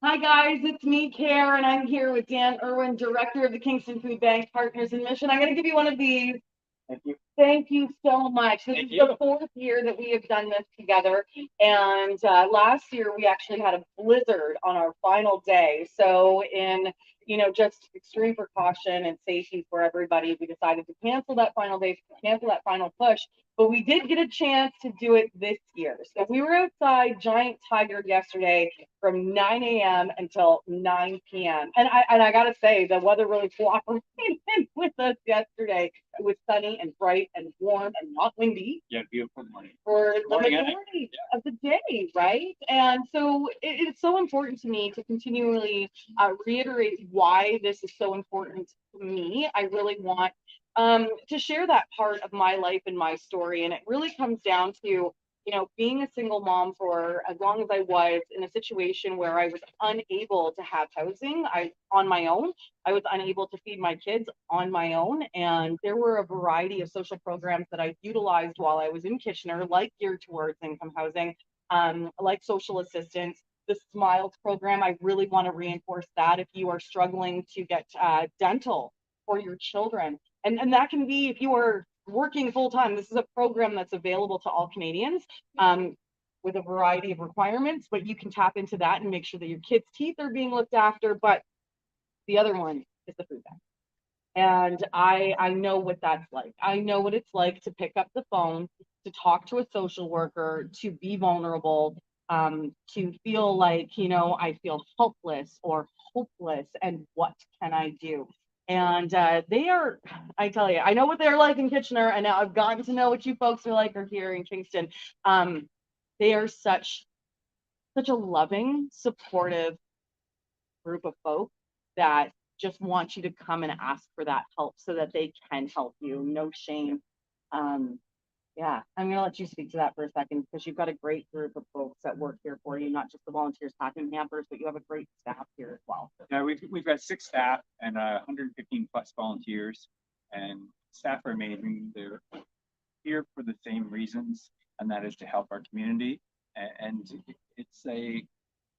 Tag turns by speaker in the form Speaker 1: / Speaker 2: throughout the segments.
Speaker 1: Hi guys, it's me, Karen. I'm here with Dan Irwin, Director of the Kingston Food Bank Partners in Mission. I'm going to give you one of these.
Speaker 2: Thank you.
Speaker 1: Thank you so much. This
Speaker 2: Thank
Speaker 1: is
Speaker 2: you.
Speaker 1: the fourth year that we have done this together. And last year we actually had a blizzard on our final day. So in, just extreme precaution and safety for everybody, we decided to cancel that final day, cancel that final push. But we did get a chance to do it this year. So we were outside Giant Tiger yesterday from 9 a.m. until 9 p.m. And I gotta say, the weather really cooperated with us yesterday. It was sunny and bright and warm and not windy.
Speaker 2: Yeah, beautiful morning.
Speaker 1: For the
Speaker 2: Morning and
Speaker 1: majority of the day, right? And so it's so important to me to continually reiterate why this is so important to me. I really want to share that part of my life and my story. And it really comes down to, being a single mom for as long as I was in a situation where I was unable to have housing on my own. I was unable to feed my kids on my own. And there were a variety of social programs that I utilized while I was in Kitchener, like geared towards income housing, like social assistance. The Smiles program, I really want to reinforce that if you are struggling to get dental for your children. And that can be if you are working full time. This is a program that's available to all Canadians with a variety of requirements, but you can tap into that and make sure that your kids' teeth are being looked after. But the other one is the food bank. And I know what that's like. I know what it's like to pick up the phone, to talk to a social worker, to be vulnerable, to feel like, I feel helpless or hopeless. And what can I do? And they are, I tell you, I know what they're like in Kitchener, and now I've gotten to know what you folks are like are here in Kingston. They are such a loving, supportive group of folks that just want you to come and ask for that help so that they can help you. No shame. Um, yeah, I'm going to let you speak to that for a second because you've got a great group of folks that work here for you, not just the volunteers packing hampers, but you have a great staff here as well.
Speaker 2: Yeah, we've got 6 staff and 115 plus volunteers, and staff are amazing. They're here for the same reasons, and that is to help our community. And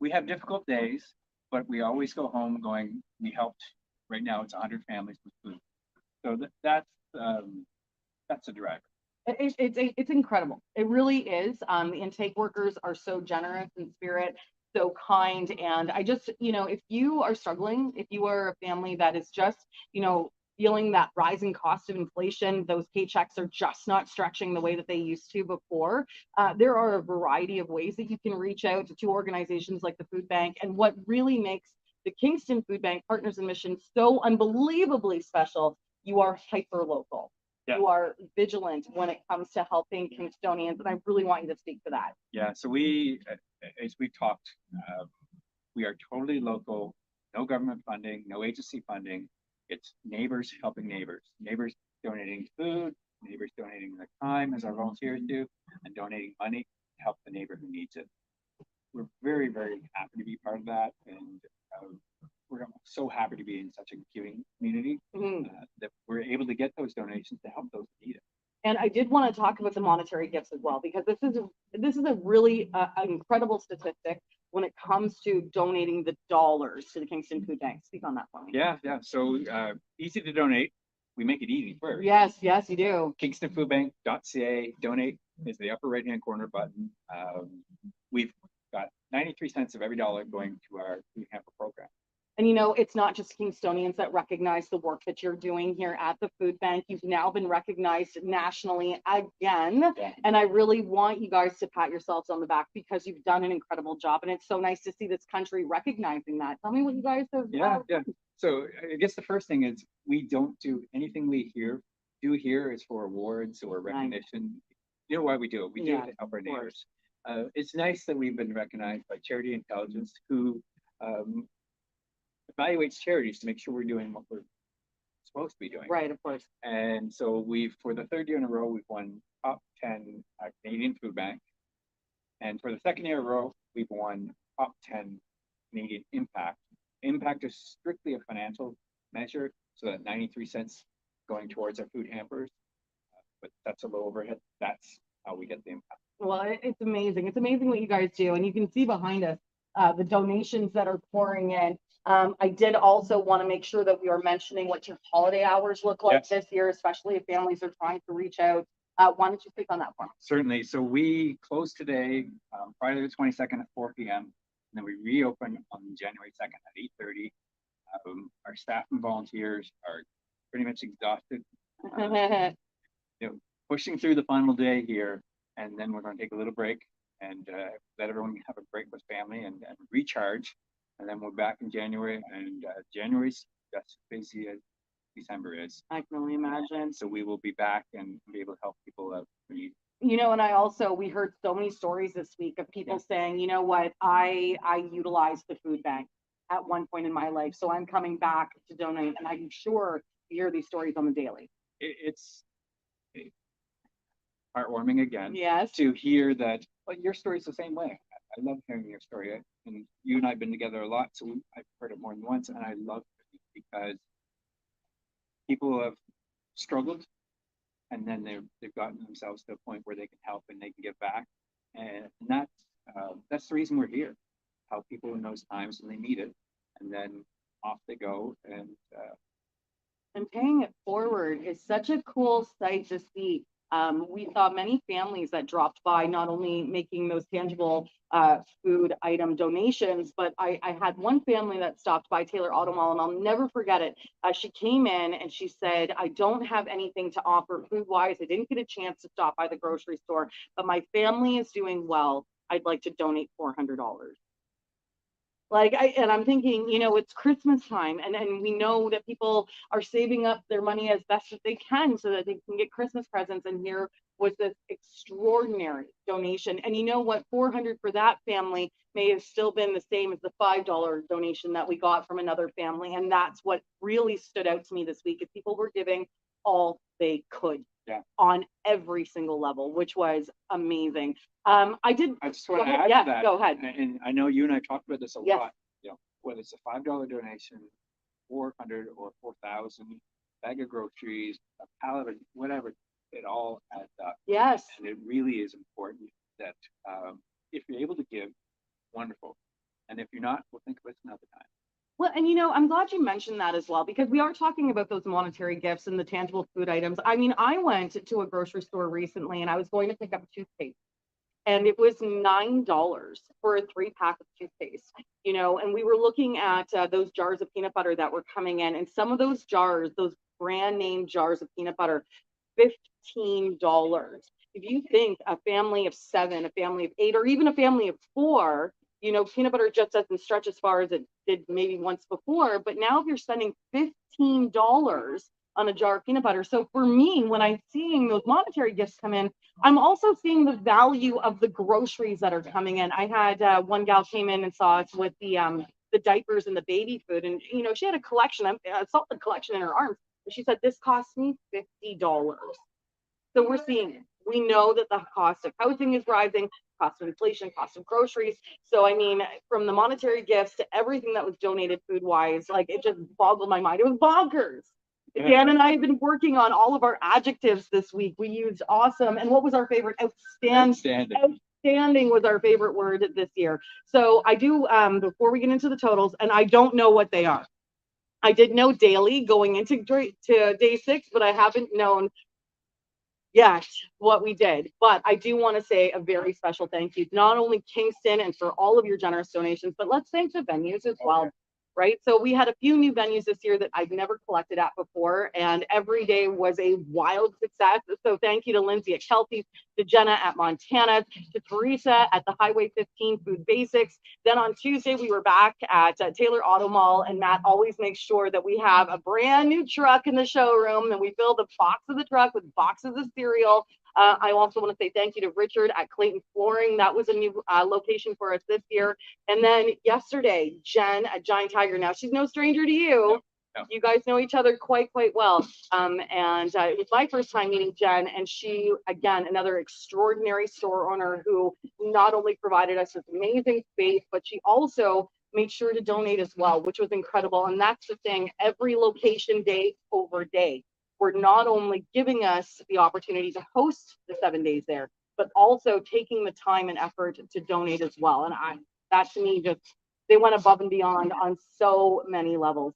Speaker 2: we have difficult days, but we always go home going, we helped. Right now, it's 100 families with food. So that's a driver.
Speaker 1: It's incredible. It really is. The intake workers are so generous in spirit, so kind. And I just, if you are struggling, if you are a family that is just, feeling that rising cost of inflation, those paychecks are just not stretching the way that they used to before. There are a variety of ways that you can reach out to organizations like the Food Bank. And what really makes the Kingston Food Bank Partners in Mission so unbelievably special, you are hyper local.
Speaker 2: Yeah.
Speaker 1: You are vigilant when it comes to helping Kingstonians, and I really want you to speak to that.
Speaker 2: Yeah, so as we talked, we are totally local, no government funding, no agency funding. It's neighbors helping neighbors, neighbors donating food, neighbors donating their time as our volunteers do, and donating money to help the neighbor who needs it. We're very, very happy to be part of that, and we're so happy to be in such a giving community that we're able to get those donations to help those who need it.
Speaker 1: And I did want to talk about the monetary gifts as well, because this is a really incredible statistic when it comes to donating the dollars to the Kingston Food Bank. Speak on that for me.
Speaker 2: Yeah. So easy to donate. We make it easy first.
Speaker 1: Yes, you do.
Speaker 2: KingstonFoodBank.ca. Donate is the upper right-hand corner button. We've got 93 cents of every dollar going to our food hamper program.
Speaker 1: And it's not just Kingstonians that recognize the work that you're doing here at the food bank. You've now been recognized nationally again.
Speaker 2: Yeah.
Speaker 1: And I really want you guys to pat yourselves on the back because you've done an incredible job. And it's so nice to see this country recognizing that. Tell me what you guys have.
Speaker 2: Yeah. So I guess the first thing is we don't do anything we do here is for awards or recognition. Right. You know why we do it? We do it to help our neighbors. It's nice that we've been recognized by Charity Intelligence, who evaluates charities to make sure we're doing what we're supposed to be doing.
Speaker 1: Right, of course.
Speaker 2: And so for the third year in a row, we've won top 10 Canadian Food Bank. And for the second year in a row, we've won top 10 Canadian Impact. Impact is strictly a financial measure, so that 93 cents going towards our food hampers, but that's a low overhead. That's how we get the impact.
Speaker 1: Well, it's amazing. It's amazing what you guys do. And you can see behind us, the donations that are pouring in. I did also want to make sure that we are mentioning what your holiday hours look like
Speaker 2: Yes.
Speaker 1: this year, especially if families are trying to reach out. Why don't you speak on that for me?
Speaker 2: Certainly. So we close today, Friday the 22nd at 4 p.m. And then we reopen on January 2nd at 8:30. Our staff and volunteers are pretty much exhausted, pushing through the final day here, and then we're going to take a little break and let everyone have a break with family and recharge, and then we're back in January. And January's just busy as December is.
Speaker 1: I can only imagine.
Speaker 2: So we will be back and be able to help people out in need.
Speaker 1: And we heard so many stories this week of people saying, you know what, I utilized the food bank at one point in my life, so I'm coming back to donate. And I'm sure you hear these stories on the daily.
Speaker 2: It's heartwarming again.
Speaker 1: Yes.
Speaker 2: To hear that, well, your story's the same way. I love hearing your story. And you and I have been together a lot, so I've heard it more than once, and I love it because people have struggled, and then they've gotten themselves to a point where they can help and they can give back, and that's the reason we're here. Help people in those times when they need it, and then off they go.
Speaker 1: And paying it forward is such a cool sight to see. We saw many families that dropped by, not only making those tangible food item donations, but I had one family that stopped by Taylor Auto Mall, and I'll never forget it. She came in and she said, I don't have anything to offer food wise. I didn't get a chance to stop by the grocery store, but my family is doing well. I'd like to donate $400. And I'm thinking, it's Christmas time, and we know that people are saving up their money as best as they can so that they can get Christmas presents. And here was this extraordinary donation. And you know what? 400 for that family may have still been the same as the $5 donation that we got from another family. And that's what really stood out to me this week, is people were giving all they could.
Speaker 2: Yeah.
Speaker 1: On every single level, which was amazing.
Speaker 2: I just want to add to that.
Speaker 1: Go ahead.
Speaker 2: And I know you and I talked about this a
Speaker 1: Yes.
Speaker 2: lot. Whether it's a $5 donation, 400 or 4,000, bag of groceries, a pallet, or whatever, it all adds up.
Speaker 1: Yes.
Speaker 2: And it really is important that if you're able to give, wonderful. And if you're not, we'll think of it another time.
Speaker 1: Well, and I'm glad you mentioned that as well, because we are talking about those monetary gifts and the tangible food items. I mean, I went to a grocery store recently and I was going to pick up toothpaste, and it was $9 for a 3-pack of toothpaste, and we were looking at those jars of peanut butter that were coming in, and some of those jars, those brand name jars of peanut butter, $15. If you think a family of 7, a family of 8, or even a family of 4, peanut butter just doesn't stretch as far as it did maybe once before. But now if you're spending $15 on a jar of peanut butter. So for me, when I'm seeing those monetary gifts come in, I'm also seeing the value of the groceries that are coming in. I had one gal came in and saw us with the diapers and the baby food. And, she had a collection, a solid collection in her arms. And she said, this cost me $50. So we're seeing it. We know that the cost of housing is rising, cost of inflation, cost of groceries. So, I mean, from the monetary gifts to everything that was donated food wise, it just boggled my mind. It was bonkers. Yeah. Dan and I have been working on all of our adjectives this week. We used awesome. And what was our favorite? Outstanding. Outstanding was our favorite word this year. So I do, before we get into the totals, and I don't know what they are. I did know daily going into day 6, but I haven't known yet what we did. But I do want to say a very special thank you to not only Kingston and for all of your generous donations, but let's thank the venues as well. Right. So we had a few new venues this year that I've never collected at before, and every day was a wild success. So thank you to Lindsay at Kelsey's, to Jenna at Montana's, to Teresa at the Highway 15 Food Basics. Then on Tuesday, we were back at Taylor Auto Mall, and Matt always makes sure that we have a brand new truck in the showroom, and we fill the box of the truck with boxes of cereal. I also want to say thank you to Richard at Clayton Flooring. That was a new location for us this year. And then yesterday, Jen at Giant Tiger. Now, she's no stranger to you. No. You guys know each other quite well. And it was my first time meeting Jen. And she, again, another extraordinary store owner who not only provided us with amazing space, but she also made sure to donate as well, which was incredible. And that's the thing, every location day over day, we're not only giving us the opportunity to host the 7 days there, but also taking the time and effort to donate as well. And that to me just, they went above and beyond on so many levels.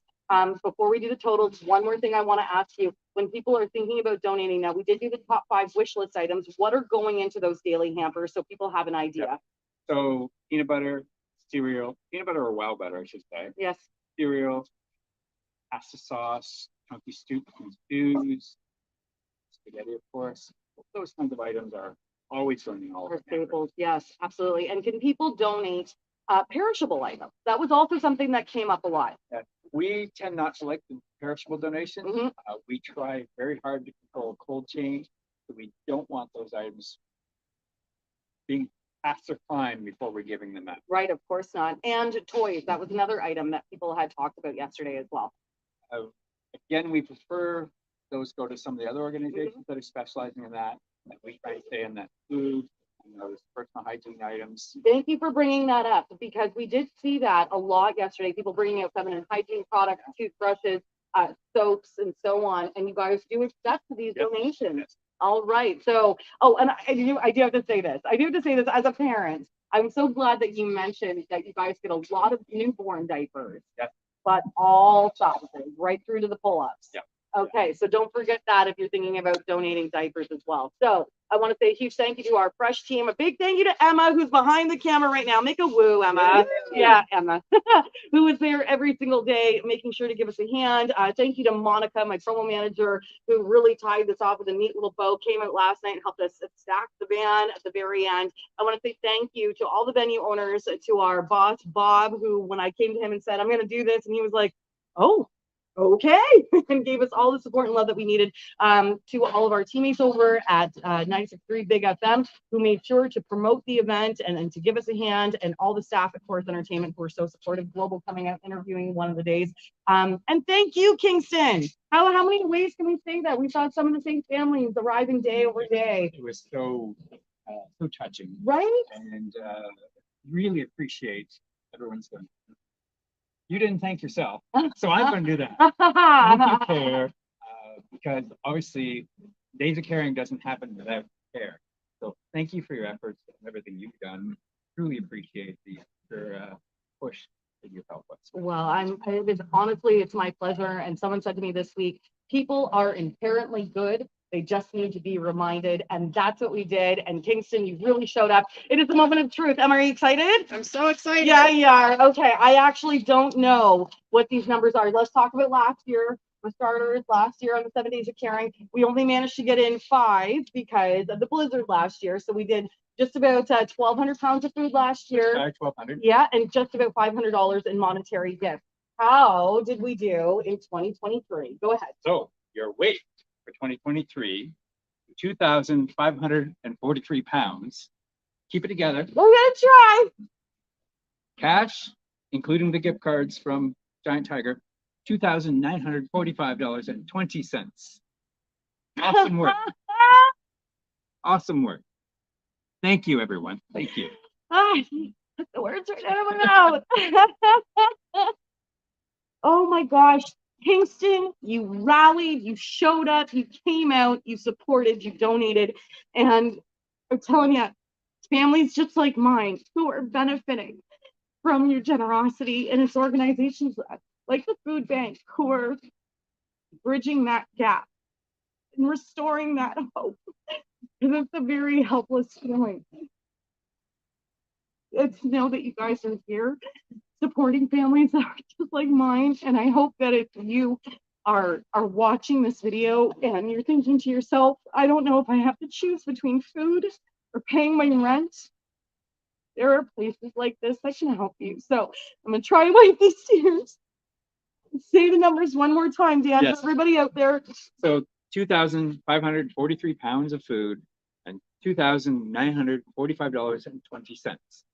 Speaker 1: Before we do the totals, one more thing I want to ask you. When people are thinking about donating, now we did do the top 5 wish list items. What are going into those daily hampers so people have an idea?
Speaker 2: Yep. So peanut butter, cereal, peanut butter or wow butter, I should say.
Speaker 1: Yes.
Speaker 2: Cereal, pasta sauce, chunky soups and stews, spaghetti, of course. Those kinds of items are always going in all of
Speaker 1: Our
Speaker 2: the hampers.
Speaker 1: staples, yes, absolutely. And can people donate perishable items? That was also something that came up a lot.
Speaker 2: We tend not to like the perishable donations.
Speaker 1: Mhm.
Speaker 2: We try very hard to control cold chain, so we don't want those items being past their prime before we're giving them out.
Speaker 1: Right, of course not. And toys, that was another item that people had talked about yesterday as well.
Speaker 2: Again, we prefer those go to some of the other organizations that are specializing in that. And we try to stay in that food and those personal hygiene items.
Speaker 1: Thank you for bringing that up, because we did see that a lot yesterday. People bringing out feminine hygiene products, toothbrushes, soaps, and so on. And you guys do accept these donations.
Speaker 2: Yes.
Speaker 1: All right. So, oh, and I do have to say this. I do have to say this as a parent. I'm so glad that you mentioned that you guys get a lot of newborn diapers.
Speaker 2: Yep.
Speaker 1: But all sizes, right through to the pull-ups.
Speaker 2: Yep.
Speaker 1: Okay, so don't forget that if you're thinking about donating diapers as well. So I want to say a huge thank you to our fresh team. A big thank you to Emma, who's behind the camera right now. Make a woo, Emma. Yeah, Emma, who is there every single day, making sure to give us a hand. Thank you to Monica, my promo manager, who really tied this off with a neat little bow, came out last night and helped us stack the van at the very end. I want to say thank you to all the venue owners, to our boss, Bob, who, when I came to him and said, I'm going to do this, and he was like, oh, okay, and gave us all the support and love that we needed. To all of our teammates over at 96.3 Big FM, who made sure to promote the event and to give us a hand, and all the staff at Chorus Entertainment who were so supportive. Global coming out interviewing one of the days. And thank you, Kingston. How many ways can we say that? We saw some of the same families arriving day over day.
Speaker 2: It was so touching,
Speaker 1: right?
Speaker 2: And really appreciate everyone's going. You didn't thank yourself, so I'm going to do that. Thank you, Claire, because obviously Days of Caring doesn't happen without care. So thank you for your efforts and everything you've done. Truly appreciate your push that you've helped us.
Speaker 1: Well, honestly, it's my pleasure. And someone said to me this week, people are inherently good. They just need to be reminded. And that's what we did. And Kingston, you really showed up. It is a moment of truth. Am I excited?
Speaker 3: I'm so excited.
Speaker 1: Yeah, you are. Okay. I actually don't know what these numbers are. Let's talk about last year. For starters, last year on the 7 Days of Caring, we only managed to get in 5 because of the blizzard last year. So we did just about 1,200 pounds of food last year.
Speaker 2: 1,200.
Speaker 1: Yeah, and just about $500 in monetary gifts. How did we do in 2023? Go ahead.
Speaker 2: So your weight for 2023, 2,543 pounds. Keep it together.
Speaker 1: We're gonna try.
Speaker 2: Cash, including the gift cards from Giant Tiger, $2,945.20. Awesome work. Awesome work. Thank you, everyone. Thank you.
Speaker 1: Put the words right out of my mouth. Oh my gosh. Kingston, you rallied, you showed up, you came out, you supported, you donated. And I'm telling you, families just like mine who are benefiting from your generosity, and it's organizations like the food bank who are bridging that gap and restoring that hope. Because it's a very helpless feeling. It's to know that you guys are here supporting families that are just like mine. And I hope that if you are watching this video and you're thinking to yourself, I don't know if I have to choose between food or paying my rent, there are places like this that can help you. So I'm gonna try to wipe these tears. Say the numbers one more time, Dan,
Speaker 2: Yes.
Speaker 1: for everybody out there.
Speaker 2: So 2,543 pounds of food and $2,945.20.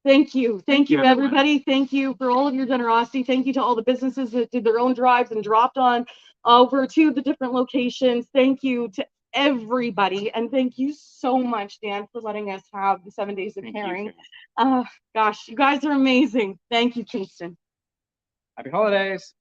Speaker 1: Thank you. Thank you,
Speaker 2: everyone.
Speaker 1: everybody. Thank you for all of your generosity. Thank you to all the businesses that did their own drives and dropped on over to the different locations. Thank you to everybody. And thank you so much, Dan, for letting us have the 7 Days of
Speaker 2: Thank
Speaker 1: Caring.
Speaker 2: you.
Speaker 1: Gosh, you guys are amazing. Thank you, Kingston.
Speaker 2: Happy holidays.